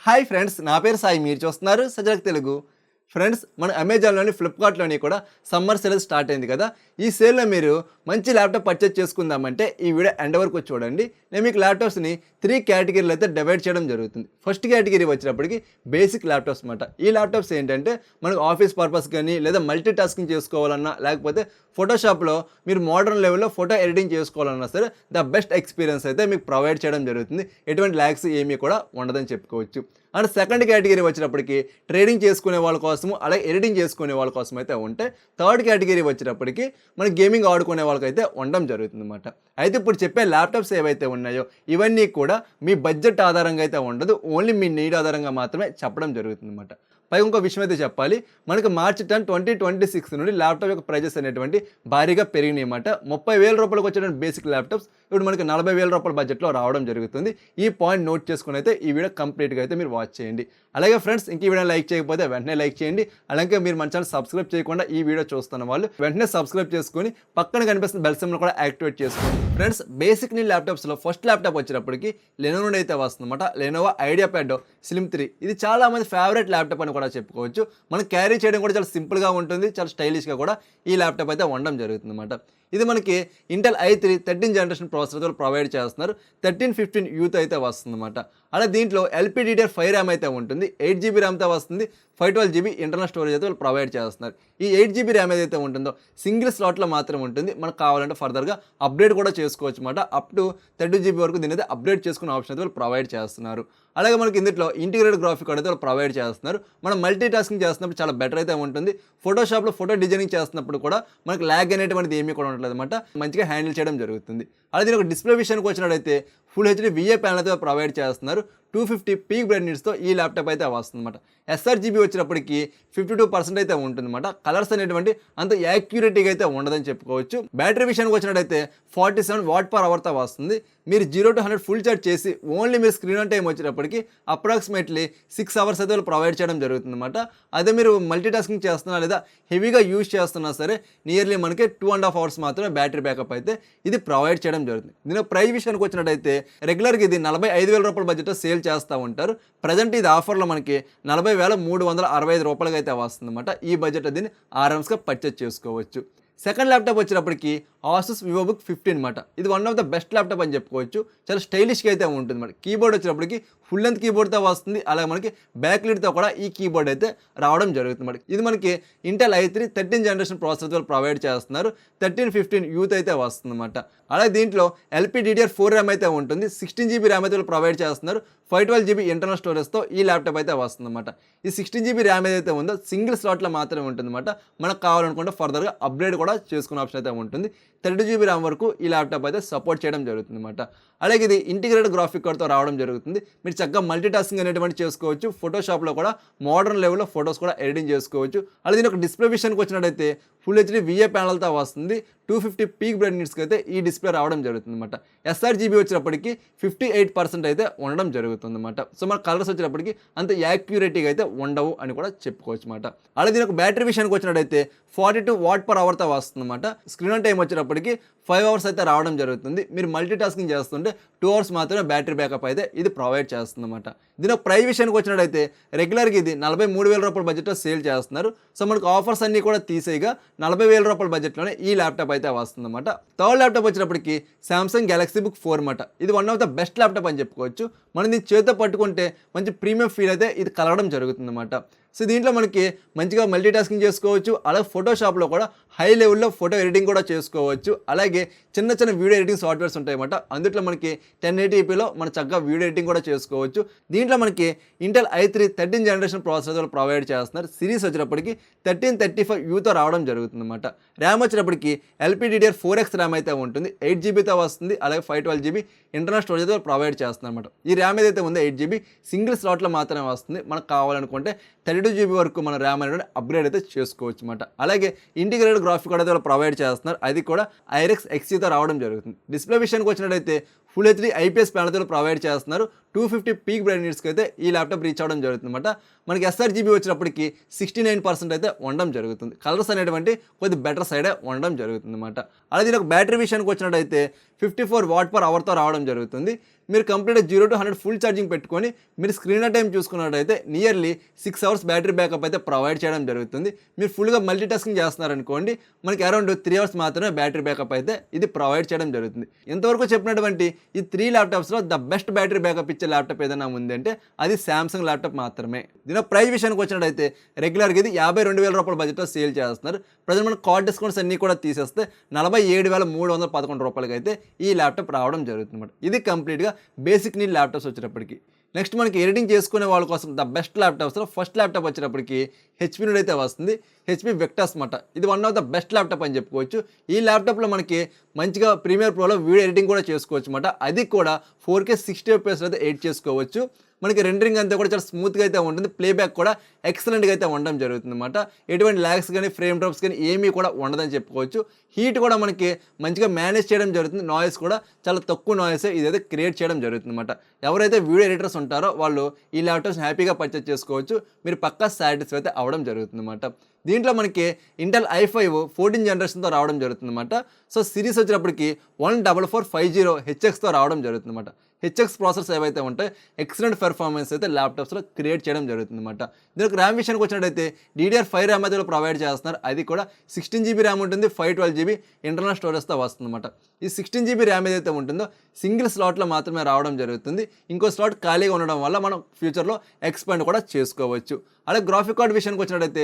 Hi friends, నా పేరు సాయి. మీరు చూస్తున్నారు సజలక్ తెలుగు. ఫ్రెండ్స్, మన అమెజాన్లోని ఫ్లిప్కార్ట్లోని కూడా సమ్మర్ సేల్ స్టార్ట్ అయింది కదా. ఈ సేల్లో మీరు మంచి ల్యాప్టాప్ పర్చేజ్ చేసుకుందామంటే ఈ వీడియో ఎండ్ వరకు చూడండి. నేను మీకు ల్యాప్టాప్స్ని 3 కేటగిరీలు అయితే డివైడ్ చేయడం జరుగుతుంది. ఫస్ట్ కేటగిరీ వచ్చినప్పటికి బేసిక్ ల్యాప్టాప్స్ అనమాట. ఈ ల్యాప్టాప్స్ ఏంటంటే మనకు ఆఫీస్ పర్పస్ కానీ లేదా మల్టీ టాస్కింగ్ చేసుకోవాలన్నా లేకపోతే ఫోటోషాప్లో మీరు మోడర్న్ లెవెల్లో ఫోటో ఎడిటింగ్ చేసుకోవాలన్నా సరే ద బెస్ట్ ఎక్స్పీరియన్స్ అయితే మీకు ప్రొవైడ్ చేయడం జరుగుతుంది. ఎటువంటి ల్యాగ్స్ ఏమీ కూడా ఉండదని చెప్పుకోవచ్చు. అండ్ సెకండ్ కేటగిరీ వచ్చినప్పటికి ట్రేడింగ్ చేసుకునే వాళ్ళ కోసము అలాగే ఎడిటింగ్ చేసుకునే వాళ్ళ కోసం అయితే ఉంటే, థర్డ్ కేటగిరీ వచ్చినప్పటికి మన గేమింగ్ ఆడుకునే వాళ్ళకైతే ఉండడం జరుగుతుంది అనమాట. అయితే ఇప్పుడు చెప్పే ల్యాప్టాప్స్ ఏవైతే ఉన్నాయో ఇవన్నీ కూడా మీ బడ్జెట్ ఆధారంగా అయితే ఉండదు, ఓన్లీ మీ నీడ్ ఆధారంగా మాత్రమే చెప్పడం జరుగుతుంది అనమాట. పై ఇంకో విషయం అయితే చెప్పాలి, మనకి మార్చి 10, 2026 నుండి ల్యాప్టాప్ యొక్క ప్రైజెస్ అనేటువంటి భారీగా పెరిగినాయి అన్నమాట. 30,000 రూపాయలకు వచ్చేటువంటి బేసిక్ ల్యాప్టాప్స్ ఇప్పుడు మనకి 40,000 రూపాయల బడ్జెట్లో రావడం జరుగుతుంది. ఈ పాయింట్ నోట్ చేసుకుని అయితే ఈ వీడియో కంప్లీట్గా అయితే మీరు వాచ్ చేయండి. అలాగే ఫ్రెండ్స్, ఇంక ఈ వీడియో లైక్ చేయకపోతే వెంటనే లైక్ చేయండి. అలాగే మీరు మన ఛానల్ సబ్స్క్రైబ్ చేయకుండా ఈ వీడియో చూస్తున్న వాళ్ళు వెంటనే సబ్స్క్రైబ్ చేసుకొని పక్కన కనిపిస్తున్న బెల్ సింబల్ కూడా యాక్టివేట్ చేసుకోండి. ఫ్రెండ్స్, బేసిక్ నీ ల్యాప్టాప్స్లో ఫస్ట్ ల్యాప్టాప్ వచ్చినప్పటికి లెనోవో నుండి అయితే వస్తుందన్నమాట. Lenovo IdeaPad slim 3. ఇది చాలా మంది ఫేవరెట్ ల్యాప్టాప్ అని కూడా చెప్పుకోవచ్చు. మనం క్యారీ చేయడం కూడా చాలా సింపుల్గా ఉంటుంది, చాలా స్టైలిష్గా కూడా ఈ ల్యాప్టాప్ అయితే ఉండడం జరుగుతుంది అన్నమాట. ఇది మనకి Intel i3 13th generation processor provide చేస్తున్నారు. 1315 యూత్ అయితే వస్తుందన్నమాట. అలా దీంట్లో LPDDR5 ర్యామ్ అయితే ఉంటుంది, 8GB ర్యామ్తో వస్తుంది, 512GB ఇంటర్నల్ స్టోరేజ్ అయితే వాళ్ళు ప్రొవైడ్ చేస్తున్నారు. ఈ 8GB ర్యామ్ ఏదైతే ఉంటుందో సింగిల్ స్లాట్లో మాత్రం ఉంటుంది. మనకు కావాలంటే ఫర్దర్గా అప్డేట్ కూడా చేసుకోవచ్చు అనమాట. అప్ టు 32GB వరకు దీని అయితే అప్డేట్ చేసుకునే ఆప్షన్ అయితే వాళ్ళు ప్రొవైడ్ చేస్తున్నారు. అలాగే మనకి ఇందులో ఇంటిగ్రేటెడ్ గ్రాఫిక్ కార్డ్ అయితే వాళ్ళు ప్రొవైడ్ చేస్తున్నారు. మనం మల్టీ టాస్కింగ్ చేస్తున్నప్పుడు చాలా బెటర్ అయితే ఉంటుంది. ఫోటోషాప్లో ఫోటో డిజైనింగ్ చేస్తున్నప్పుడు కూడా మనకి ల్యాగ్ అనేటువంటిది ఏమీ కూడా ఉండలేదు అనమాట. మంచిగా హ్యాండిల్ చేయడం జరుగుతుంది. అలాగే దీని ఒక డిస్ప్లే విషయానికి వచ్చినట్టయితే ఫుల్ హెచ్డీ VA ప్యానల్ అయితే ప్రొవైడ్ చేస్తున్నారు. 250 పీక్ బ్రైట్నెస్తో ఈ ల్యాప్టాప్ అయితే వస్తుందన్నమాట. sRGB వచ్చినప్పటికి 52% అయితే ఉంటుందన్నమాట. కలర్స్ అనేటువంటి అంత యాక్యురేట్గా అయితే ఉండదని చెప్పుకోవచ్చు. బ్యాటరీ విషయానికి వచ్చినట్టయితే 47 Wh/తో వస్తుంది. మీరు 0 to 100 ఫుల్ ఛార్జ్ చేసి ఓన్లీ మీరు స్క్రీన్ ఆన్ టైం వచ్చినప్పటికి అప్రాక్సిమేట్లీ 6 hours అయితే ప్రొవైడ్ చేయడం జరుగుతుందన్నమాట. అదే మీరు మల్టీ టాస్కింగ్ చేస్తున్నా లేదా హెవీగా యూజ్ చేస్తున్నా సరే నియర్లీ మనకి 2.5 hours మాత్రమే బ్యాటరీ బ్యాకప్ అయితే ఇది ప్రొవైడ్ చేయడం జరుగుతుంది. దీని ప్రైస్ విషయానికి వచ్చినట్టయితే రెగ్యులర్గా ఇది 45,000 రూపాయల బడ్జెట్ సేల్ చేస్తూ ఉంటారు. ప్రజెంట్ ఇది ఆఫర్లో మనకి 40,365 రూపాయలకి అయితే వస్తుందన్నమాట. ఈ బడ్జెట్ దీన్ని ఆరామ్స్గా పర్చేజ్ చేసుకోవచ్చు. సెకండ్ ల్యాప్టాప్ వచ్చినప్పటికి ఆసూస్ వివోబుక్ 15 అనమాట. ఇది one of the best laptop అని చెప్పుకోవచ్చు. చాలా స్టైలిష్గా అయితే ఉంటుంది అనమాట. కీబోర్డ్ వచ్చినప్పటికి ఫుల్ లెంత్ కీబోర్డ్తో వస్తుంది. అలాగే మనకి బ్యాక్ లీడ్తో కూడా ఈ కీబోర్డ్ అయితే రావడం జరుగుతుంది అనమాట. ఇది మనకి Intel i3 13th generation processor provide చేస్తున్నారు. 1315 యూత్ అయితే వస్తుంది అనమాట. అలాగే దీంట్లో LPDDR4 ర్యామ్ అయితే ఉంటుంది. 16GB ర్యామ్ అయితే ప్రొవైడ్ చేస్తున్నారు. 512GB ఇంటర్నల్ స్టోరేజ్తో ఈ ల్యాప్టాప్ అయితే వస్తుందన్నమాట. ఈ 16GB ర్యామ్ ఏదైతే ఉందో సింగిల్ స్లాట్లో మాత్రమే ఉంటుందన్నమాట. మనకు కావాలనుకుంటే ఫర్దర్గా అప్గ్రేడ్ కూడా చేసుకునే ఆప్షన్ అయితే ఉంటుంది. 32GB ర్యామ్ వరకు ఈ ల్యాప్టాప్ అయితే సపోర్ట్ చేయడం జరుగుతుంది అనమాట. అలాగే ఇది ఇంటిగ్రేటెడ్ గ్రాఫిక్ కార్డ్తో రావడం జరుగుతుంది. మీరు చక్కగా మల్టీ టాస్కింగ్ అనేటువంటి చేసుకోవచ్చు. ఫోటోషాప్లో కూడా మోడర్న్ లెవెల్లో ఫొటోస్ కూడా ఎడిటింగ్ చేసుకోవచ్చు. అలాగే దీని ఒక డిస్ప్లే విషయానికి వచ్చినట్టయితే ఫుల్ హెచ్డీ VA ప్యానల్తో వస్తుంది. 250 పీక్ బ్రైట్నెస్కి అయితే ఈ డిస్ప్లే రావడం జరుగుతుంది అనమాట. sRGB వచ్చినప్పటికీ 58% అయితే ఉండడం జరుగుతుంది అనమాట. సో మన కలర్స్ వచ్చినప్పటికీ అంత యాక్యురేట్గా అయితే ఉండవు అని కూడా చెప్పుకోవచ్చు అనమాట. అలాగే దీని ఒక బ్యాటరీ విషయానికి వచ్చినట్టయితే 42 Wh/తో వస్తుంది అనమాట. స్క్రీన్ ఆన్ టైం వచ్చినప్పటికీ 5 hours అయితే రావడం జరుగుతుంది. మీరు మల్టీ టాస్కింగ్ చేస్తుంటే 2 hours మాత్రమే బ్యాటరీ బ్యాకప్ అయితే ఇది ప్రొవైడ్ చేస్తుంది అనమాట. దీని ప్రైస్ విషయానికి వచ్చినట్టయితే రెగ్యులర్గా ఇది 43,000 రూపాయల బడ్జెట్లో సేల్ చేస్తున్నారు. సో మనకు ఆఫర్స్ అన్నీ కూడా తీసేయగా 40,000 రూపాయల బడ్జెట్లోనే ఈ ల్యాప్టాప్ అయితే వస్తుందన్నమాట. థర్డ్ ల్యాప్టాప్ వచ్చినప్పటికి సామ్సంగ్ గెలాక్సీ బుక్ 4 అనమాట. ఇది one of the best laptop అని చెప్పుకోవచ్చు. మనం దీన్ని చేతితో పట్టుకుంటే మంచి ప్రీమియం ఫీల్ అయితే ఇది కలగడం జరుగుతుంది అనమాట. సో దీంట్లో మనకి మంచిగా మల్టీ టాస్కింగ్ చేసుకోవచ్చు. అలాగే ఫోటోషాప్లో కూడా హై లెవెల్లో ఫోటో ఎడిటింగ్ కూడా చేసుకోవచ్చు. అలాగే చిన్న చిన్న వీడియో ఎడిటింగ్ సాఫ్ట్వేర్స్ ఉంటాయన్నమాట. అందులో మనకి 1080pలో మన చక్కగా వీడియో ఎడిటింగ్ కూడా చేసుకోవచ్చు. దీంట్లో మనకి Intel i3 13th generation processor provide చేస్తున్నారు. సిరీస్ వచ్చినప్పటికి 1335 యూతో రావడం జరుగుతుంది అనమాట. ర్యామ్ వచ్చినప్పటికి LPDDR4X ర్యామ్ అయితే ఉంటుంది. 8GBతో వస్తుంది. అలాగే 512GB ఇంటర్నల్ స్టోరేజ్ అయితే ప్రొవైడ్ చేస్తుంది అనమాట. ఈ ర్యామ్ ఏదైతే ఉందో 8GB సింగిల్ స్లాట్లో మాత్రమే వస్తుంది. మనకు కావాలనుకుంటే 32GB వరకు మన ర్యామ్ అనేది అప్గ్రేడ్ అయితే చేసుకోవచ్చు అనమాట. అలాగే ఇంటిగ్రేటెడ్ గ్రాఫిక్ కార్డ్ అయితే ప్రొవైడ్ చేస్తున్నారు. అది కూడా IRX XCతో రావడం జరుగుతుంది. డిస్ప్లే విషయానికి వచ్చినట్టయితే ఫుల్ హెచ్డీ IPS ప్యానల్తో ప్రొవైడ్ చేస్తున్నారు. 250 పీక్ బ్రైట్నెస్కి అయితే ఈ ల్యాప్టాప్ రీచ్ అవ్వడం జరుగుతుంది అనమాట. మనకి sRGB వచ్చినప్పటికి 69% అయితే ఉండడం జరుగుతుంది. కలర్స్ అనేటువంటి కొద్ది బెటర్ సైడే ఉండడం జరుగుతుంది అనమాట. అలాగే దీని ఒక బ్యాటరీ విషయానికి వచ్చినట్టయితే 54 Wh/తో రావడం జరుగుతుంది. మీరు కంప్లీట్గా 0 to 100 ఫుల్ ఛార్జింగ్ పెట్టుకొని మీరు స్క్రీన్ టైం చూసుకున్నట్టయితే నియర్లీ 6 అవర్స్ బ్యాటరీ బ్యాకప్ అయితే ప్రొవైడ్ చేయడం జరుగుతుంది. మీరు ఫుల్గా మల్టీ టాస్కింగ్ చేస్తున్నారనుకోండి, మనకి అరౌండ్ 3 అవర్స్ మాత్రమే బ్యాటరీ బ్యాకప్ అయితే ఇది ప్రొవైడ్ చేయడం జరుగుతుంది. ఇంతవరకు చెప్పినటువంటి ఈ 3 ల్యాప్టాప్స్లో ద బెస్ట్ బ్యాటరీ బ్యాకప్ ఇచ్చే ల్యాప్టాప్ ఏదైనా ఉంది అంటే అది సామ్సంగ్ ల్యాప్టాప్ మాత్రమే. దీని ప్రైస్ విషయానికి వచ్చినట్టయితే రెగ్యులర్గా ఇది 52,000 రూపాయల బడ్జెట్లో సేల్ చేస్తున్నారు. ప్రజెంట్ మన కార్డ్ డిస్కౌంట్స్ అన్నీ కూడా తీసేస్తే 47,311 రూపాయలకి అయితే ఈ ల్యాప్టాప్ రావడం జరుగుతుంది. ఇది కంప్లీట్గా బేసిక్ నీడ్ ల్యాప్టాప్స్ వచ్చేటప్పటికి. నెక్స్ట్ మనకి ఎడిటింగ్ చేసుకునే వాళ్ళ కోసం ద బెస్ట్ ల్యాప్టాప్స్లో ఫస్ట్ ల్యాప్టాప్ వచ్చేటప్పటికి హెచ్పి నుండి అయితే వస్తుంది. హెచ్పి వెక్టర్స్ మాట. ఇది one of the best laptop అని చెప్పుకోవచ్చు. ఈ ల్యాప్టాప్లో మనకి మంచిగా ప్రీమియర్ ప్రోలో వీడియో ఎడిటింగ్ కూడా చేసుకోవచ్చు అన్నమాట. అది కూడా 4K 60 FPS అయితే ఎడిట్ చేసుకోవచ్చు. మనకి రెండరింగ్ అంతా కూడా చాలా స్మూత్గా అయితే ఉంటుంది. ప్లేబ్యాక్ కూడా ఎక్సలెంట్గా అయితే ఉండడం జరుగుతుంది అన్నమాట. ఎటువంటి ల్యాగ్స్ కానీ ఫ్రేమ్ డ్రాప్స్ కానీ ఏమీ కూడా ఉండదని చెప్పుకోవచ్చు. హీట్ కూడా మనకి మంచిగా మేనేజ్ చేయడం జరుగుతుంది. నాయిస్ కూడా చాలా తక్కువ నాయిస్ ఇదైతే క్రియేట్ చేయడం జరుగుతుంది అన్నమాట. ఎవరైతే వీడియో ఎడిటర్స్ ఉంటారో వాళ్ళు ఈ ల్యాప్టాప్స్ హ్యాపీగా పర్చేస్ చేసుకోవచ్చు. మీరు పక్కా సాటిస్ఫై అయితే అవ్వడం జరుగుతుంది అన్నమాట. దీంట్లో మనకి ఇంటెల్ i5 14 జనరేషన్తో రావడం జరుగుతుంది అన్నమాట. సో సిరీస్ వచ్చినప్పటికి 14450 హెచ్ఎక్స్తో రావడం జరుగుతుంది అన్నమాట. హెచ్ఎక్స్ ప్రాసెసర్స్ ఏవైతే ఉంటాయి ఎక్సలెంట్ పెర్ఫార్మెన్స్ అయితే ల్యాప్టాప్స్లో క్రియేట్ చేయడం జరుగుతుంది అన్నమాట. దీనికి ర్యామ్ విషయానికి వచ్చినట్టయితే DDR5 ర్యామ్ అయితే ప్రొవైడ్ చేస్తున్నారు. అది కూడా 16GB ర్యామ్ ఉంటుంది, 512GB ఇంటర్నల్ స్టోరేజ్తో వస్తుందన్నమాట. ఈ 16GB ర్యామ్ ఏదైతే ఉంటుందో సింగిల్ స్లాట్లో మాత్రమే రావడం జరుగుతుంది. ఇంకో స్లాట్ ఖాళీగా ఉండడం వల్ల మనం ఫ్యూచర్లో ఎక్స్పాండ్ కూడా చేసుకోవచ్చు. అలాగే గ్రాఫిక్ కార్డ్ విషయానికి వచ్చినట్టయితే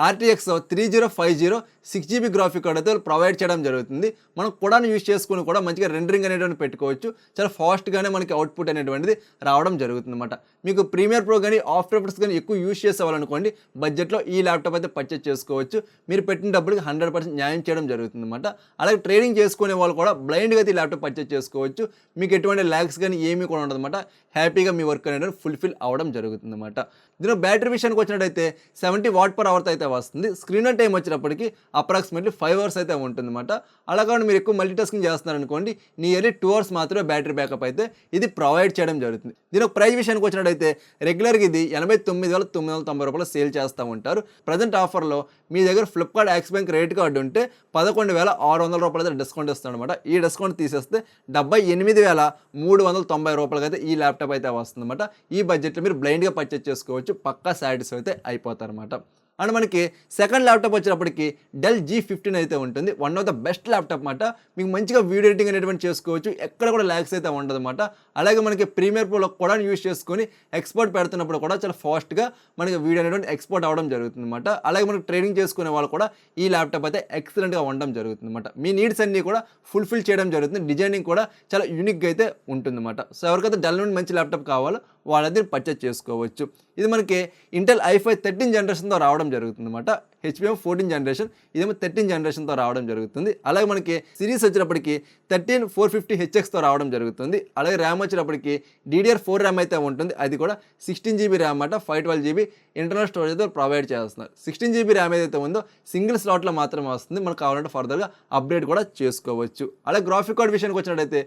RTX 3050 6GB గ్రాఫిక్ కార్డ్ అయితే ప్రొవైడ్ చేయడం జరుగుతుంది. మనం కూడా యూజ్ చేసుకుని కూడా మంచిగా రెండరింగ్ అనేటువంటి పెట్టుకోవచ్చు. చాలా ఫాస్ట్గానే మనకి అవుట్పుట్ అనేటువంటిది రావడం జరుగుతుంది అన్నమాట. మీకు ప్రీమియర్ ప్రో కానీ ఆఫ్టర్ ఎఫెక్ట్స్ కానీ ఎక్కువ యూజ్ చేసేవాళ్ళనుకోండి, బడ్జెట్లో ఈ ల్యాప్టాప్ అయితే పర్చేస్ చేసుకోవచ్చు. మీరు పెట్టిన డబ్బులకి 100% న్యాయం చేయడం జరుగుతుంది అన్నమాట. అలాగే ట్రేడింగ్ చేసుకునే వాళ్ళు కూడా బ్లైండ్గా అయితే ఈ ల్యాప్టాప్ పర్చేస్ చేసుకోవచ్చు. మీకు ఎటువంటి ల్యాగ్స్ కానీ ఏమీ కూడా ఉండదు అన్నమాట. హ్యాపీగా మీ వర్క్ అనేది ఫుల్ఫిల్ అవ్వడం జరుగుతుంది అన్నమాట. దీనిలో బ్యాటరీ విషయానికి వచ్చినట్టయితే 70 Wh/h అయితే వస్తుంది. స్క్రీన్ టైం వచ్చినప్పటికీ అప్రాక్సిమేట్లీ 5 అవర్స్ అయితే ఉంటుంది అన్నమాట. అలా కాకుండా మీరు ఎక్కువ మల్టీ టాస్కింగ్ చేస్తున్నారనుకోండి, నియర్లీ 2 అవర్స్ మాత్రమే బ్యాటరీ బ్యాకప్ అయితే ఇది ప్రొవైడ్ చేయడం జరుగుతుంది. దీని ప్రైస్ విషయానికి వచ్చినట్టయితే రెగ్యులర్గా ఇది 89,990 రూపాయలు సేల్ చేస్తూ ఉంటారు. ప్రజెంట్ ఆఫర్లో మీ దగ్గర Flipkart axis bank credit card ఉంటే 11,600 రూపాయలు అయితే డిస్కౌంట్ ఇస్తాడు అనమాట. ఈ డిస్కౌంట్ తీసేస్తే 78,390 రూపాయలకి అయితే ఈ ల్యాప్టాప్ అయితే వస్తుందన్నమాట. ఈ బడ్జెట్లో మీరు బ్లైండ్గా పర్చేస్ చేసుకోవచ్చు. పక్కా సాటిస్ఫై అయితే అయిపోతారన్నమాట. అండ్ మనకి సెకండ్ ల్యాప్టాప్ వచ్చినప్పటికి డెల్ G15 అయితే ఉంటుంది. One of the best laptop అన్నమాట. మీకు మంచిగా వీడియో ఎడిటింగ్ అనేటువంటి చేసుకోవచ్చు. ఎక్కడ కూడా ల్యాగ్స్ అయితే ఉండదు అన్నమాట. అలాగే మనకి ప్రీమియర్ ప్రోలో కూడా యూజ్ చేసుకొని ఎక్స్పోర్ట్ పెడుతున్నప్పుడు కూడా చాలా ఫాస్ట్గా మనకి వీడియో అనేటువంటి ఎక్స్పోర్ట్ అవ్వడం జరుగుతుంది అన్నమాట. అలాగే మనకి ట్రేడింగ్ చేసుకునే వాళ్ళు కూడా ఈ ల్యాప్టాప్ అయితే ఎక్సలెంట్గా ఉండడం జరుగుతుంది అన్నమాట. మీ నీడ్స్ అన్నీ కూడా ఫుల్ఫిల్ చేయడం జరుగుతుంది. డిజైనింగ్ కూడా చాలా యూనిక్గా అయితే ఉంటుందన్నమాట. సో ఎవరికైతే డెల్ నుండి మంచి ల్యాప్టాప్ కావాలో వాళ్ళది పర్చేస్ చేసుకోవచ్చు. ఇది మనకి ఇంటెల్ i5 13 జనరేషన్తో రావడం జరుగుతుంది అన్నమాట. హెచ్పిఎం 14 జనరేషన్, ఇదేమో 13 జనరేషన్తో రావడం జరుగుతుంది. అలాగే మనకి సిరీస్ వచ్చినప్పటికి 13450 హెచ్ఎక్స్తో రావడం జరుగుతుంది. అలాగే ర్యామ్ వచ్చినప్పటికి DDR4 ర్యామ్ అయితే ఉంటుంది. అది కూడా 16GB ర్యామ్ అన్నమాట. 512GB ఇంటర్నల్ స్టోరేజ్తో ప్రొవైడ్ చేస్తున్నారు. 16GB ర్యామ్ ఏదైతే ఉందో సింగిల్ స్లాట్లో మాత్రమే వస్తుంది. మనకు కావాలంటే ఫర్దర్గా అప్డేట్ కూడా చేసుకోవచ్చు. అలాగే గ్రాఫిక్ కార్డ్ విషయానికి వచ్చినట్టయితే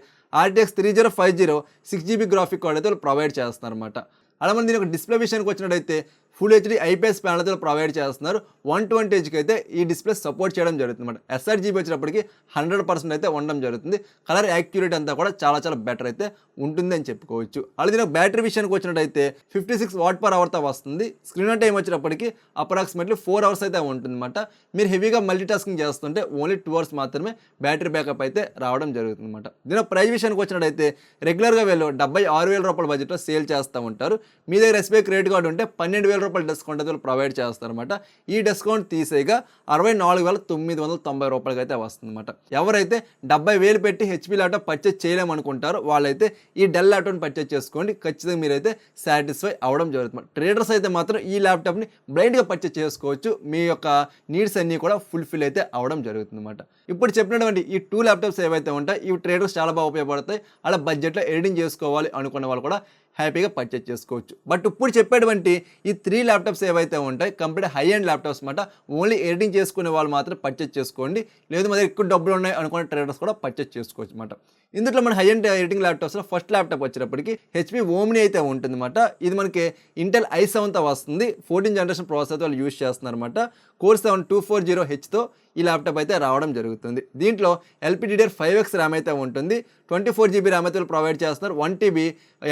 RTX 3050 6GB గ్రాఫిక్ కార్డ్ అయితే ప్రొవైడ్ చేస్తున్నారు అన్నమాట. అలా మనం దీని ఒక డిస్ప్లే విషయానికి వచ్చినట్టయితే ఫుల్ హెచ్డి IPS ప్యానల్తో ప్రొవైడ్ చేస్తున్నారు. 120Hzకి అయితే ఈ డిస్ప్లే సపోర్ట్ చేయడం జరుగుతుంది అన్నమాట. sRGB వచ్చినప్పటికి 100% అయితే ఉండడం జరుగుతుంది. కలర్ యాక్యురేట్ అంతా కూడా చాలా చాలా బెటర్ అయితే ఉంటుంది అని చెప్పుకోవచ్చు. అలాగే దీని బ్యాటరీ విషయానికి వచ్చినట్టయితే 56 Wh/hతో వస్తుంది. స్క్రీన్ టైం వచ్చినప్పటికి అప్రాక్సిమేట్లీ 4 అవర్స్ అయితే ఉంటుందన్నమాట. మీరు హెవీగా మల్టీ టాస్కింగ్ చేస్తుంటే ఓన్లీ 2 అవర్స్ మాత్రమే బ్యాటరీ బ్యాకప్ అయితే రావడం జరుగుతుంది అన్నమాట. దీని ప్రైస్ విషయానికి వచ్చినట్టయితే రెగ్యులర్గా వీళ్ళు 76,000 రూపాయల బడ్జెట్లో సేల్ చేస్తూ ఉంటారు. మీ దగ్గర SBI క్రెడిట్ కార్డు ఉంటే 12,000 రూపాయల డిస్కౌంట్ అయితే ప్రొవైడ్ చేస్తారన్నమాట. ఈ డిస్కౌంట్ తీసేగా 64,990 రూపాయలకి అయితే వస్తుందన్నమాట. ఎవరైతే 70,000 పెట్టి HP ల్యాప్టాప్ పర్చేస్ చేయలేమనుకుంటారో వాళ్ళైతే ఈ డెల్ ల్యాప్టాప్ని పర్చేస్ చేసుకోండి. ఖచ్చితంగా మీరైతే సాటిస్ఫై అవ్వడం జరుగుతుంది. ట్రేడర్స్ అయితే మాత్రం ఈ ల్యాప్టాప్ని బ్లైండ్గా పర్చేస్ చేసుకోవచ్చు. మీ యొక్క నీడ్స్ అన్నీ కూడా ఫుల్ఫిల్ అయితే అవ్వడం జరుగుతుంది అన్నమాట. ఇప్పుడు చెప్పినటువంటి ఈ 2 ల్యాప్టాప్స్ ఏవైతే ఉంటాయి ఇవి ట్రేడర్స్ చాలా బాగా ఉపయోగపడతాయి. అలా బడ్జెట్లో ఎడిటింగ్ చేసుకోవాలి అనుకున్న వాళ్ళు కూడా హ్యాపీగా పర్చేస్ చేసుకోవచ్చు. బట్ ఇప్పుడు చెప్పేటువంటి ఈ 3 ల్యాప్టాప్స్ ఏవైతే ఉంటాయి కంప్లీట్ హై అండ్ ల్యాప్టాప్స్ అన్నమాట. ఓన్లీ ఎడిటింగ్ చేసుకునే వాళ్ళు మాత్రం పర్చేస్ చేసుకోండి. లేదు మా దగ్గర ఎక్కువ డబ్బులు ఉన్నాయి అనుకునే ట్రేడర్స్ కూడా పర్చేస్ చేసుకోవచ్చు అన్నమాట. ఇందులో మన హై అండ్ ఎడిటింగ్ ల్యాప్టాప్స్లో ఫస్ట్ ల్యాప్టాప్ వచ్చేటప్పటికి హెచ్పి ఓమ్ని అయితే ఉంటుందన్నమాట. ఇది మనకి ఇంటెల్ i7తో వస్తుంది. 14 జనరేషన్ ప్రాసెసర్ వాళ్ళు యూజ్ చేస్తున్నారన్నమాట. కోర్ 7240Hతో ఈ ల్యాప్టాప్ అయితే రావడం జరుగుతుంది. దీంట్లో LPDDR5X ర్యామ్ అయితే ఉంటుంది. 24GB ర్యామ్ అయితే ప్రొవైడ్ చేస్తున్నారు. 1TB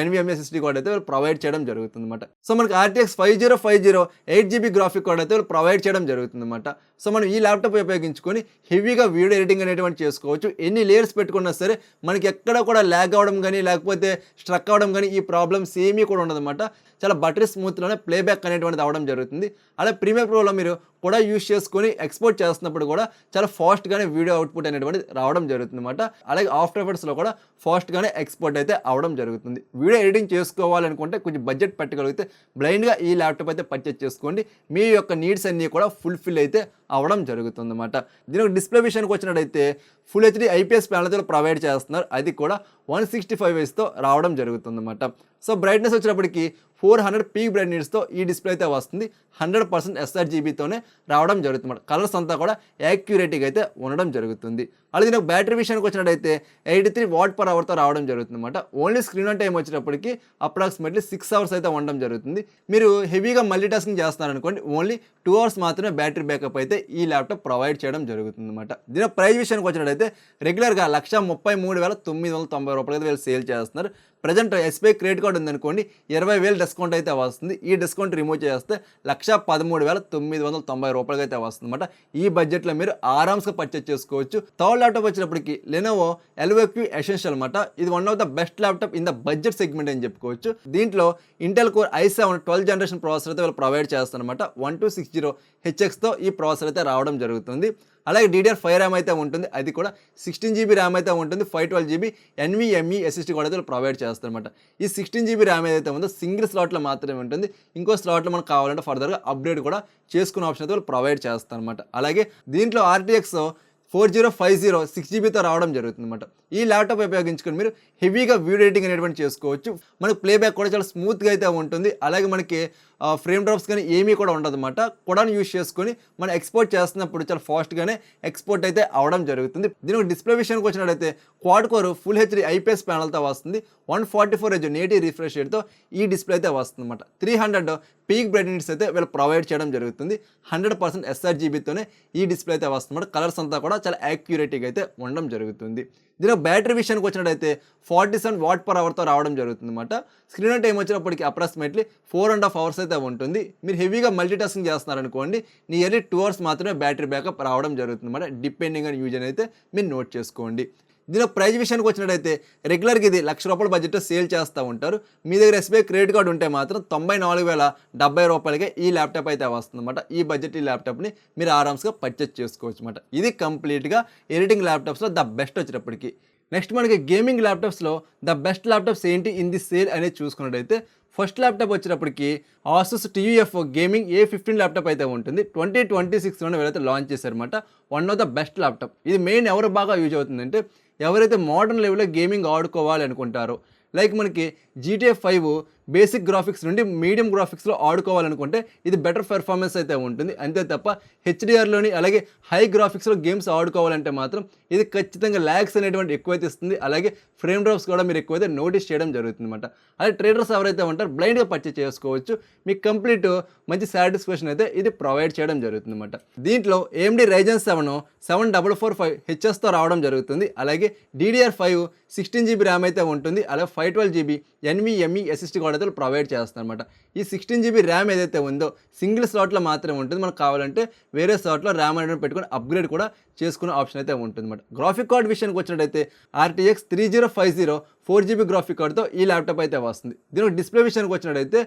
NVMe SSD కార్డ్ అయితే ప్రొవైడ్ చేయడం జరుగుతుంది అనమాట. సో మనకి RTX 5050 8GB గ్రాఫిక్ కార్డ్ అయితే ప్రొవైడ్ చేయడం జరుగుతుంది అనమాట. సో మనం ఈ ల్యాప్టాప్ ఉపయోగించుకొని హెవీగా వీడియో ఎడిటింగ్ అనేటువంటి చేసుకోవచ్చు. ఎన్ని లేయర్స్ పెట్టుకున్నా సరే మనకి ఎక్కడ కూడా ల్యాగ్ అవ్వడం కానీ లేకపోతే స్ట్రక్ అవ్వడం కానీ ఈ ప్రాబ్లమ్స్ ఏమీ కూడా ఉండదన్నమాట. చాలా బటరీ స్మూత్లోనే ప్లేబ్యాక్ అనేటువంటిది అవ్వడం జరుగుతుంది. అలాగే ప్రీమియర్ ప్రోలో మీరు కూడా యూస్ చేసుకొని ఎక్స్పోర్ట్ చేస్తున్నప్పుడు కూడా చాలా ఫాస్ట్గానే వీడియో అవుట్పుట్ అనేటువంటిది రావడం జరుగుతుంది అనమాట. అలాగే ఆఫ్టర్ ఎఫెక్ట్స్లో కూడా ఫాస్ట్గానే ఎక్స్పోర్ట్ అయితే అవ్వడం జరుగుతుంది. వీడియో ఎడిటింగ్ చేసుకోవాలనుకుంటే కొంచెం బడ్జెట్ పెట్టగలిగితే బ్లైండ్గా ఈ ల్యాప్టాప్ అయితే పర్చేస్ చేసుకోండి. మీ యొక్క నీడ్స్ అన్నీ కూడా ఫుల్ఫిల్ అయితే అవ్వడం జరుగుతుంది అన్నమాట. దీనికి డిస్ప్లే విషయానికి వచ్చినట్టయితే ఫుల్ హెచ్డి IPS ప్యానల్తో ప్రొవైడ్ చేస్తున్నారు. అది కూడా 165 Hzతో రావడం జరుగుతుంది అన్నమాట. సో బ్రైట్నెస్ వచ్చినప్పటికి 400 పీక్ బ్రైట్నెస్తో ఈ డిస్ప్లే అయితే వస్తుంది. 100% sRGBతోనే రావడం జరుగుతుంది. కలర్స్ అంతా కూడా యాక్యురేట్గా అయితే ఉండడం జరుగుతుంది. అలాగే దీనికి బ్యాటరీ విషయానికి వచ్చినట్టయితే 83 Wh/తో రావడం జరుగుతుంది అనమాట. ఓన్లీ స్క్రీన్ ఆన్ టైం వచ్చేటప్పటికి అప్రాక్సిమేట్లీ 6 hours అయితే ఉండడం జరుగుతుంది. మీరు హెవీగా మల్టీ టాస్కింగ్ చేస్తున్నారనుకోండి ఓన్లీ 2 hours మాత్రమే బ్యాటరీ బ్యాకప్ అయితే ఈ ల్యాప్టాప్ ప్రొవైడ్ చేయడం జరుగుతుంది అనమాట. దీని ప్రైస్ విషయానికి వచ్చినట్టయితే రెగ్యులర్గా 1,33,990 రూపాయలు సేల్ చేస్తున్నారు. ప్రజెంట్ SBI క్రెడిట్ కార్డు ఉందనుకోండి 20,000 డిస్కౌంట్ అయితే వస్తుంది. ఈ డిస్కౌంట్ రిమూవ్ చేస్తే 1,13,990 రూపాయలకి అయితే వస్తుంది అనమాట. ఈ బడ్జెట్లో మీరు ఆరామ్స్గా పర్చేస్ చేసుకోవచ్చు. థర్డ్ ల్యాప్టాప్ వచ్చినప్పటికి లెనోవో LOQ ఎసెన్షియల్ అనమాట. ఇది one of the best laptop in the budget segment అని చెప్పుకోవచ్చు. దీంట్లో Intel core i7 12 generation processor అయితే వాళ్ళు ప్రొవైడ్ చేస్తారనమాట. 1260HXతో ఈ ప్రాసెసర్ అయితే రావడం జరుగుతుంది. అలాగే DDR5 ర్యామ్ అయితే ఉంటుంది. అది కూడా 16GB ర్యామ్ అయితే ఉంటుంది. 512GB NVMe SSD కూడా అయితే ప్రొవైడ్ చేస్తారనమాట. ఈ 16GB ర్యామ్ ఏదైతే ఉందో సింగిల్ స్లాట్లో మాత్రమే ఉంటుంది. ఇంకో స్లాట్లో మనకు కావాలంటే ఫర్దర్గా అప్గ్రేడ్ కూడా చేసుకునే ఆప్షన్ అయితే వాళ్ళు ప్రొవైడ్ చేస్తారనమాట. అలాగే దీంట్లో RTX 4050 6GBతో రావడం జరుగుతుంది అనమాట. ఈ ల్యాప్టాప్ ఉపయోగించుకొని మీరు హెవీగా వీడియో ఎడిటింగ్ అనేటువంటి చేసుకోవచ్చు. మనకు ప్లేబ్యాక్ కూడా చాలా స్మూత్గా అయితే ఉంటుంది. అలాగే మనకి ఫ్రేమ్ డ్రాప్స్ కానీ ఏమీ కూడా ఉండదు అనమాట. కొడాను యూస్ చేసుకొని మనం ఎక్స్పోర్ట్ చేస్తున్నప్పుడు చాలా ఫాస్ట్గానే ఎక్స్పోర్ట్ అయితే అవడం జరుగుతుంది. దీనికి డిస్ప్లే విషయానికి వచ్చినట్టయితే quad core full HD IPS ప్యానల్తో వస్తుంది. 144 Hz నేటివ్ రిఫ్రెష్ రేట్తో ఈ డిస్ప్లే అయితే వస్తుంది అనమాట. 300 పీక్ బ్రైట్నెస్ అయితే వీళ్ళు ప్రొవైడ్ చేయడం జరుగుతుంది. 100% sRGBతోనే ఈ డిస్ప్లే అయితే వస్తుంది. కలర్స్ అంతా కూడా చాలా యాక్యురేట్గా అయితే ఉండడం జరుగుతుంది. దీని బ్యాటరీ విషయానికి వచ్చినట్టయితే 47 Wh/తో రావడం జరుగుతుంది అనమాట. స్క్రీన్ ఆన్ టైం వచ్చినప్పటికి అప్రాక్సిమేట్లీ 4.5 hours అయితే ఉంటుంది. మీరు హెవీగా మల్టీ టాస్కింగ్ చేస్తున్నారనుకోండి నియర్లీ 2 hours మాత్రమే బ్యాటరీ బ్యాకప్ రావడం జరుగుతుంది అనమాట. డిపెండింగ్ ఆన్ యూజ్ అయితే మీరు నోట్ చేసుకోండి. దీని ప్రైస్ విషయానికి వచ్చినట్టయితే రెగ్యులర్గా ఇది ₹1,00,000 బడ్జెట్లో సేల్ చేస్తూ ఉంటారు. మీ దగ్గర SBI క్రెడిట్ కార్డు ఉంటే మాత్రం 94,070 రూపాయలకే ఈ ల్యాప్టాప్ అయితే వస్తుంది అనమాట. ఈ బడ్జెట్ ఈ ల్యాప్టాప్ని మీరు ఆరామ్స్గా పర్చేస్ చేసుకోవచ్చు అనమాట. ఇది కంప్లీట్గా ఎడిటింగ్ ల్యాప్టాప్స్లో ద బెస్ట్ వచ్చేటప్పటికి. నెక్స్ట్ మనకి గేమింగ్ ల్యాప్టాప్స్లో ద బెస్ట్ ల్యాప్టాప్స్ ఏంటి ఇన్ ది సేల్ అనేది చూసుకున్నట్టయితే ఫస్ట్ ల్యాప్టాప్ వచ్చేటప్పటికి Asus TUF gaming A15 laptop అయితే ఉంటుంది. 2026లోనే వీళ్ళైతే లాంచ్ చేశారనమాట. One of the best laptop. ఇది మెయిన్ ఎవరు బాగా యూజ్ అవుతుందంటే ఎవరైతే మోడర్న్ లెవెల్లో గేమింగ్ ఆడుకోవాలి అనుకుంటారో లైక్ మనకి GTA 5 బేసిక్ గ్రాఫిక్స్ నుండి మీడియం గ్రాఫిక్స్లో ఆడుకోవాలనుకుంటే ఇది బెటర్ పెర్ఫార్మెన్స్ అయితే ఉంటుంది. అంతే తప్ప HDRలోని అలాగే హై గ్రాఫిక్స్లో గేమ్స్ ఆడుకోవాలంటే మాత్రం ఇది ఖచ్చితంగా ల్యాగ్స్ అనేటువంటి ఎక్కువైతే ఇస్తుంది. అలాగే ఫ్రేమ్ డ్రాప్స్ కూడా మీరు ఎక్కువైతే నోటీస్ చేయడం జరుగుతుంది అనమాట. అలాగే ట్రేడర్స్ ఎవరైతే ఉంటారో బ్లైండ్గా పర్చేస్ చేసుకోవచ్చు. మీకు కంప్లీట్ మంచి సాటిస్ఫాక్షన్ అయితే ఇది ప్రొవైడ్ చేయడం జరుగుతుంది అనమాట. దీంట్లో AMD Ryzen 7 7445Hsతో రావడం జరుగుతుంది. అలాగే DDR5 16GB ర్యామ్ అయితే ఉంటుంది. అలాగే 512GB NVMe SSD కార్డ్ అయితే ప్రొవైడ్ చేస్తుంది అనమాట. ఈ 16GB ర్యామ్ ఏదైతే ఉందో సింగిల్ స్లాట్లో మాత్రమే ఉంటుంది. మనకు కావాలంటే వేరే స్లాట్లో ర్యామ్ అనేది పెట్టుకొని అప్గ్రేడ్ కూడా చేసుకునే ఆప్షన్ అయితే ఉంటుంది అనమాట. గ్రాఫిక్ కార్డ్ విషయానికి వచ్చినట్టయితే RTX 3050 4GB గ్రాఫిక్ కార్డ్తో ఈ ల్యాప్టాప్ అయితే వస్తుంది. దీనికి డిస్ప్లే విషయానికి వచ్చినట్టయితే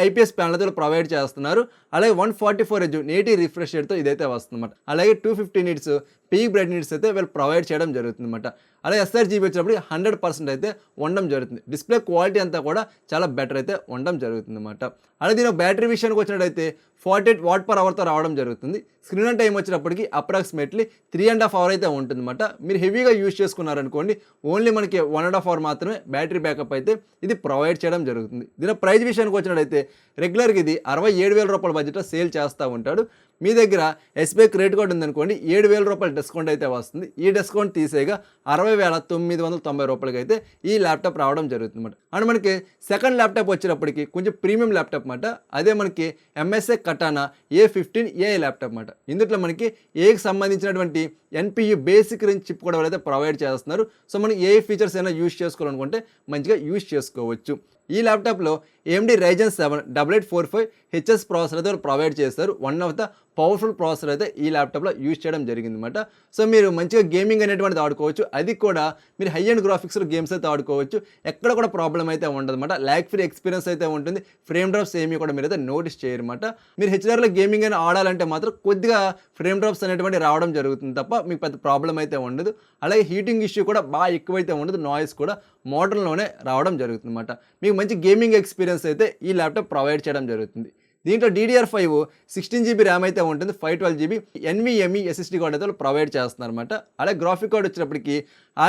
IPS ప్యానల్తో ప్రొవైడ్ చేస్తున్నారు. అలాగే 144 Hz నేటివ్ రిఫ్రెష్ రేట్తో ఇదైతే వస్తుంది అనమాట. అలాగే 250 nits పీక్ బ్రైట్నెస్ అయితే వీళ్ళు ప్రొవైడ్ చేయడం జరుగుతుంది అనమాట. అలాగే sRGB వచ్చినప్పుడు 100% అయితే ఉండడం జరుగుతుంది. డిస్ప్లే క్వాలిటీ అంతా కూడా చాలా బెటర్ అయితే ఉండడం జరుగుతుంది అనమాట. అలాగే దీని బ్యాటరీ విషయానికి వచ్చినట్టయితే 48 Wh/తో రావడం జరుగుతుంది. స్క్రీన్ ఆన్ టైం వచ్చినప్పటికి అప్రాక్సిమేట్లీ 3.5 hours అయితే ఉంటుంది అనమాట. మీరు హెవీగా యూజ్ చేసుకున్నారనుకోండి ఓన్లీ మనకి 1.5 hours మాత్రమే బ్యాటరీ బ్యాకప్ అయితే ఇది ప్రొవైడ్ చేయడం జరుగుతుంది. దీని ప్రైస్ విషయానికి వచ్చినట్టయితే రెగ్యులర్గా ఇది 67,000 రూపాయల బడ్జెట్లో సేల్ చేస్తూ ఉంటాడు. మీ దగ్గర ఎస్బీఐ క్రెడిట్ కార్డు ఉందనుకోండి 7,000 రూపాయల డిస్కౌంట్ అయితే వస్తుంది. ఈ డిస్కౌంట్ తీసేగా 60,990 రూపాయలకి అయితే ఈ ల్యాప్టాప్ రావడం జరుగుతుంది అనమాట. అండ్ మనకి సెకండ్ ల్యాప్టాప్ వచ్చేటప్పటికి కొంచెం ప్రీమియం ల్యాప్టాప్ అన్నమాట. అదే మనకి ఎంఎస్ఐ కటానా A15 AI ల్యాప్టాప్ అన్నమాట. ఇందులో మనకి ఏకి సంబంధించినటువంటి NPU బేసిక్ రేంజ్ చిప్ కూడా ఎవరైతే ప్రొవైడ్ చేస్తున్నారు. సో మనం ఏ ఫీచర్స్ అయినా యూస్ చేసుకోవాలనుకుంటే మంచిగా యూస్ చేసుకోవచ్చు. ఈ ల్యాప్టాప్లో AMD Ryzen 7 8845HS ప్రాసెసర్ అయితే ప్రొవైడ్ చేస్తారు. One of the powerful processor అయితే ఈ ల్యాప్టాప్లో యూజ్ చేయడం జరిగింది అనమాట. సో మీరు మంచిగా గేమింగ్ అనేటువంటిది ఆడుకోవచ్చు. అది కూడా మీరు హై అండ్ గ్రాఫిక్స్లో గేమ్స్ అయితే ఆడుకోవచ్చు. ఎక్కడ కూడా ప్రాబ్లం అయితే ఉండదు అనమాట. ల్యాగ్ ఫ్రీ ఎక్స్పీరియన్స్ అయితే ఉంటుంది. ఫ్రేమ్ డ్రాప్స్ ఏమీ కూడా మీరు అయితే నోటీస్ చేయరన్నమాట. మీరు HDRలో గేమింగ్ అయినా ఆడాలంటే మాత్రం కొద్దిగా ఫ్రేమ్ డ్రాప్స్ అనేటువంటి రావడం జరుగుతుంది తప్ప మీకు పెద్ద ప్రాబ్లం అయితే ఉండదు. అలాగే హీటింగ్ ఇష్యూ కూడా బాగా ఎక్కువైతే ఉండదు. నాయిస్ కూడా మోడర్న్లోనే రావడం జరుగుతుంది అనమాట. మీకు మంచి గేమింగ్ ఎక్స్పీరియన్స్ అయితే ఈ ల్యాప్టాప్ ప్రొవైడ్ చేయడం జరుగుతుంది. దీంట్లో DDR5 16GB ర్యామ్ అయితే ఉంటుంది. 512GB NVMe SSD కార్డ్ అయితే ప్రొవైడ్ చేస్తున్నారు అనమాట. అలాగే గ్రాఫిక్ కార్డ్ వచ్చినప్పటికి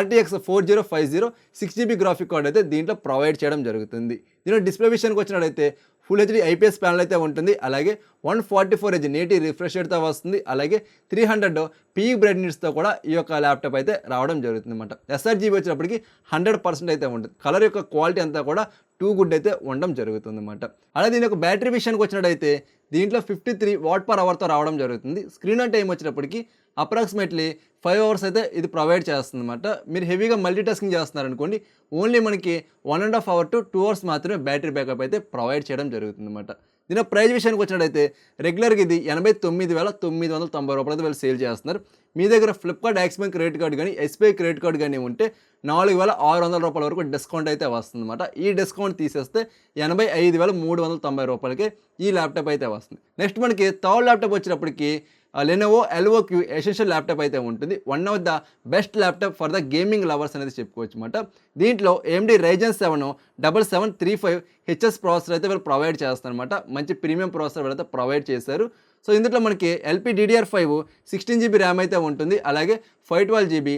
RTX 4050 6GB గ్రాఫిక్ కార్డ్ అయితే దీంట్లో ప్రొవైడ్ చేయడం జరుగుతుంది. దీంట్లో డిస్ప్లే విషయానికి వచ్చినట్టయితే ఫుల్ HD IPS ప్యానల్ అయితే ఉంటుంది. అలాగే 144Hz నేటివ్ రిఫ్రెష్ రేట్తో వస్తుంది. అలాగే 300 పీక్ బ్రైట్నెస్తో కూడా ఈ యొక్క ల్యాప్టాప్ అయితే రావడం జరుగుతుంది అనమాట. SRGB వచ్చినప్పటికి 100% అయితే ఉంటుంది. కలర్ యొక్క క్వాలిటీ అంతా కూడా టూ గుడ్ అయితే ఉండడం జరుగుతుంది అనమాట. అలాగే దీని యొక్క బ్యాటరీ విషయానికి వచ్చినట్టయితే దీంట్లో 53 Wh/తో రావడం జరుగుతుంది. స్క్రీన్ ఆన్ టైం వచ్చినప్పటికి అప్రాక్సిమేట్లీ 5 hours అయితే ఇది ప్రొవైడ్ చేస్తుంది అనమాట. మీరు హెవీగా మల్టీటాస్కింగ్ చేస్తున్నారనుకోండి ఓన్లీ మనకి 1.5 hour to 2 hours మాత్రమే బ్యాటరీ బ్యాకప్ అయితే ప్రొవైడ్ చేయడం జరుగుతుంది అనమాట. దీని ప్రైస్ విషయానికి వచ్చినట్టయితే రెగ్యులర్గా ఇది 89,990 రూపాయలతో వీళ్ళు సేల్ చేస్తున్నారు. మీ దగ్గర Flipkart axis bank credit card కానీ SBI క్రెడిట్ కార్డు కానీ ఉంటే 4,600 రూపాయల వరకు డిస్కౌంట్ అయితే వస్తుంది అనమాట. ఈ డిస్కౌంట్ తీసేస్తే 85,390 రూపాయలకే ఈ ల్యాప్టాప్ అయితే వస్తుంది. నెక్స్ట్ మనకి థర్డ్ ల్యాప్టాప్ వచ్చినప్పటికి లెనోవో LOQ ఎసెన్షియల్ ల్యాప్టాప్ అయితే ఉంటుంది. One of the best laptop for the gaming lovers అనేది చెప్పుకోవచ్చు అనమాట. దీంట్లో AMD Ryzen 7 7735HS ప్రాసెసర్ అయితే వీళ్ళు ప్రొవైడ్ చేస్తారు అనమాట. మంచి ప్రీమియం ప్రాసెసర్ వీళ్ళైతే ప్రొవైడ్ చేశారు. సో ఇందులో మనకి LPDDR5 16GB ర్యామ్ అయితే ఉంటుంది. అలాగే 512GB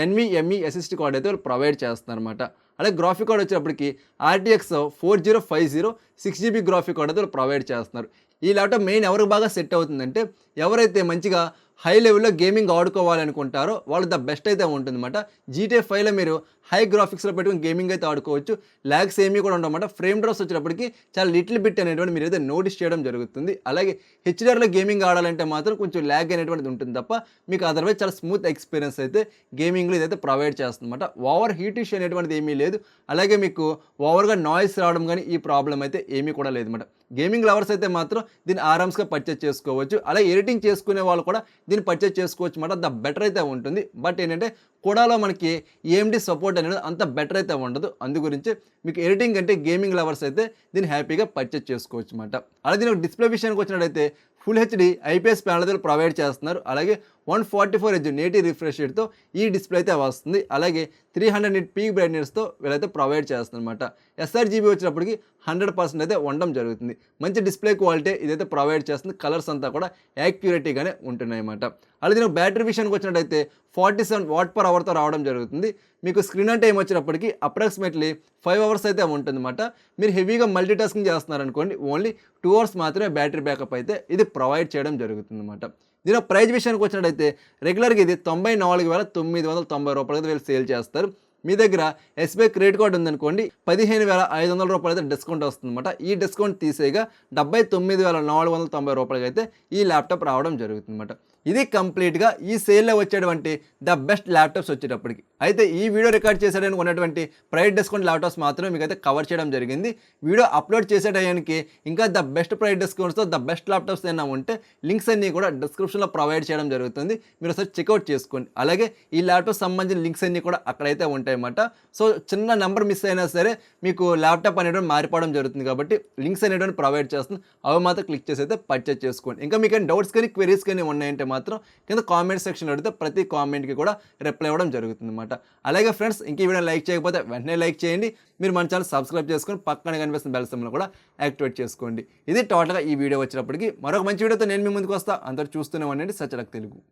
NVMe SSD కార్డ్ అయితే వీళ్ళు ప్రొవైడ్ చేస్తున్నారు అనమాట. అలాగే గ్రాఫిక్ కార్డ్ వచ్చేటప్పటికి RTX 4050 6GB గ్రాఫిక్ కార్డ్ అయితే ప్రొవైడ్ చేస్తున్నారు. ఈ ల్యాప్టాప్ మెయిన్ ఎవరికి బాగా సెట్ అవుతుందంటే ఎవరైతే మంచిగా హై లెవెల్లో గేమింగ్ ఆడుకోవాలనుకుంటారో వాళ్ళు ద బెస్ట్ అయితే ఉంటుందన్నమాట. GTA 5లో మీరు హై గ్రాఫిక్స్లో పెట్టుకుని గేమింగ్ అయితే ఆడుకోవచ్చు. ల్యాగ్స్ ఏమీ కూడా ఉండమాట. ఫ్రేమ్ డ్రాప్స్ వచ్చేటప్పటికి చాలా లిటిల్ బిట్ అనేటువంటి మీరు అయితే నోటీస్ చేయడం జరుగుతుంది. అలాగే HDRలో గేమింగ్ ఆడాలంటే మాత్రం కొంచెం ల్యాగ్ అనేటువంటిది ఉంటుంది తప్ప మీకు అదర్వైజ్ చాలా స్మూత్ ఎక్స్పీరియన్స్ అయితే గేమింగ్లో ఇదైతే ప్రొవైడ్ చేస్తుందన్నమాట. ఓవర్ హీట్ ఇష్యూ అనేటువంటిది ఏమీ లేదు. అలాగే మీకు ఓవర్గా నాయిస్ రావడం కానీ ఈ ప్రాబ్లం అయితే ఏమీ కూడా లేదన్నమాట. గేమింగ్ లవర్స్ అయితే మాత్రం దీన్ని ఆరామ్స్గా పర్చేస్ చేసుకోవచ్చు. అలాగే ఎడిటింగ్ చేసుకునే వాళ్ళు కూడా దీన్ని పర్చేస్ చేసుకోవచ్చు అన్నమాట. ద బెటర్ అయితే ఉంటుంది. బట్ ఏంటంటే కోడాలో మనకి AMD సపోర్ట్ అనేది అంత బెటర్ అయితే ఉండదు. అందు గురించి మీకు ఎడిటింగ్ అంటే గేమింగ్ లవర్స్ అయితే దీన్ని హ్యాపీగా పర్చేస్ చేసుకోవచ్చు అన్నమాట. అలాగే దీని డిస్ప్లే విషయానికి వచ్చినట్టయితే full HD IPS panel provide చేస్తున్నారు. అలాగే 144Hz నేటివ్ రిఫ్రెష్ రేట్తో ఈ డిస్ప్లే అయితే వస్తుంది. అలాగే 300 nit పీక్ బ్రైట్నెస్తో వీళ్ళైతే ప్రొవైడ్ చేస్తుంది అనమాట. SRGB వచ్చినప్పటికి 100% అయితే ఉండడం జరుగుతుంది. మంచి డిస్ప్లే క్వాలిటీ ఇదైతే ప్రొవైడ్ చేస్తుంది. కలర్స్ అంతా కూడా యాక్యురేట్గానే ఉంటున్నాయి అన్నమాట. అలాగే దీని బ్యాటరీ విషయానికి వచ్చినట్టయితే 47 Wh/తో రావడం జరుగుతుంది. మీకు స్క్రీన్ ఆన్ టైం వచ్చినప్పటికి అప్రాక్సిమేట్లీ 5 hours అయితే ఉంటుందన్నమాట. మీరు హెవీగా మల్టీటాస్కింగ్ చేస్తున్నారనుకోండి ఓన్లీ 2 hours మాత్రమే బ్యాటరీ బ్యాకప్ అయితే ఇది ప్రొవైడ్ చేయడం జరుగుతుంది అన్నమాట. దీని ప్రైస్ విషయానికి వచ్చినట్టయితే రెగ్యులర్గా ఇది 94,990 రూపాయలకి వీళ్ళు సేల్ చేస్తారు. మీ దగ్గర SBI క్రెడిట్ కార్డు ఉందనుకోండి 15,500 రూపాయలు అయితే డిస్కౌంట్ వస్తుందన్నమాట. ఈ డిస్కౌంట్ తీసేగా 79,490 రూపాయలకి అయితే ఈ ల్యాప్టాప్ రావడం జరుగుతుందన్నమాట. ఇది కంప్లీట్గా ఈ సేల్లో వచ్చేటువంటి ద బెస్ట్ ల్యాప్టాప్స్ వచ్చేటప్పటికి. అయితే ఈ వీడియో రికార్డ్ చేసేయడానికి ఉన్నటువంటి ప్రైస్ డిస్కౌంట్ ల్యాప్టాప్స్ మాత్రమే మీకు అయితే కవర్ చేయడం జరిగింది. వీడియో అప్లోడ్ చేసేటానికి ఇంకా ద బెస్ట్ ప్రైస్ డిస్కౌంట్స్తో ద బెస్ట్ ల్యాప్టాప్స్ ఏమైనా ఉంటే లింక్స్ అన్నీ కూడా డిస్క్రిప్షన్లో ప్రొవైడ్ చేయడం జరుగుతుంది. మీరు ఒకసారి చెక్అవుట్ చేసుకోండి. అలాగే ఈ ల్యాప్టాప్ సంబంధించిన లింక్స్ అన్నీ కూడా అక్కడైతే ఉంటాయి అన్నమాట. సో చిన్న నెంబర్ మిస్ అయినా సరే మీకు ల్యాప్టాప్ అనేటువంటి మారిపోవడం జరుగుతుంది కాబట్టి లింక్స్ అనేటువంటి ప్రొవైడ్ చేస్తుంది. అవి మాత్రం క్లిక్ చేసి అయితే పర్చేస్ చేసుకోండి. ఇంకా మీకు డౌట్స్ కానీ క్వెరీస్ కానీ ఉన్నాయంటే మాత్రం కింద కామెంట్ సెక్షన్ అడిగితే ప్రతి కామెంట్కి కూడా రిప్లై ఇవ్వడం జరుగుతుంది అన్నమాట. అలాగే ఫ్రెండ్స్ ఇంక ఈ వీడియో లైక్ చేయకపోతే వెంటనే లైక్ చేయండి. మీరు మన ఛానల్ సబ్స్క్రైబ్ చేసుకొని పక్కన కనిపిస్తున్న బెల్ సింబల్ కూడా యాక్టివేట్ చేసుకోండి. ఇది టోటల్గా ఈ వీడియో వచ్చినప్పటికీ మరొక మంచి వీడియోతో నేను మీ ముందుకు వస్తా. అందరూ చూస్తూనే ఉండండి సచలక్ తెలుగు.